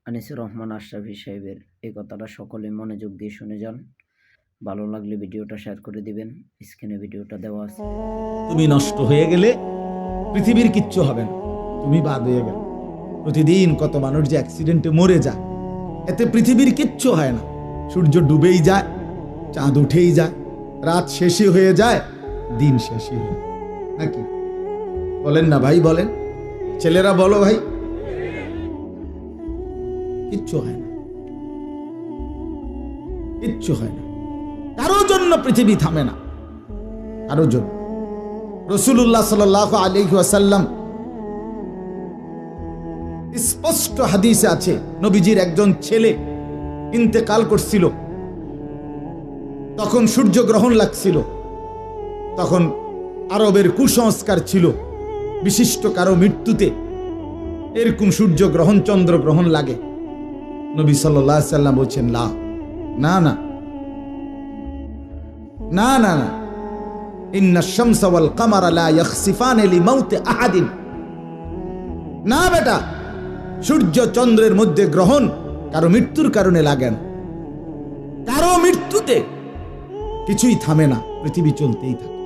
আনিসুর রহমান আশরাফী সাহেবের এই কথাটা সকলে মনোযোগ দিয়ে শুনে যান। ভালো লাগলে ভিডিওটা শেয়ার করে দিবেন। স্ক্রিনে ভিডিওটা দেওয়া আছে। তুমি নষ্ট হয়ে গেলে পৃথিবীর কিচ্ছু হবে না, তুমি বাদ হয়ে গেলে। প্রতিদিন কত মানুষ যে অ্যাক্সিডেন্টে মরে যায়, এতে পৃথিবীর কিচ্ছু হয় না। সূর্য ডুবেই যায়, চাঁদ উঠেই যায়, রাত শেষই হয়ে যায়, দিন শেষই হয়ে যায়, নাকি বলেন না ভাই? বলেন, ছেলেরা বলো ভাই, কিচ্ছু হয় না, কিচ্ছু হয় না। কারো জন্য পৃথিবী থামে না, কারো জন্য। রাসূলুল্লাহ সাল্লাল্লাহু আলাইহি ওয়াসাল্লাম স্পষ্ট হাদিসে আছে, নবীজির একজন ছেলে ইন্তেকাল করছিল, তখন সূর্যগ্রহণ লাগছিল। তখন আরবের কুসংস্কার ছিল, বিশিষ্ট কারো মৃত্যুতে এরকম সূর্যগ্রহণ চন্দ্রগ্রহণ লাগে। নবী সাল্লাল্লাহু আলাইহি ওয়াসাল্লাম বলছেন, না না না না না না, ইন্নাশ শামসা ওয়াল কামারা লা ইয়াখসিফানি লিমাউতি আহাদিন। না বেটা, সূর্য চন্দ্রের মধ্যে গ্রহণ কারো মৃত্যুর কারণে লাগে না। কারো মৃত্যুতে কিছুই থামে না, পৃথিবী চলতেই থাকে।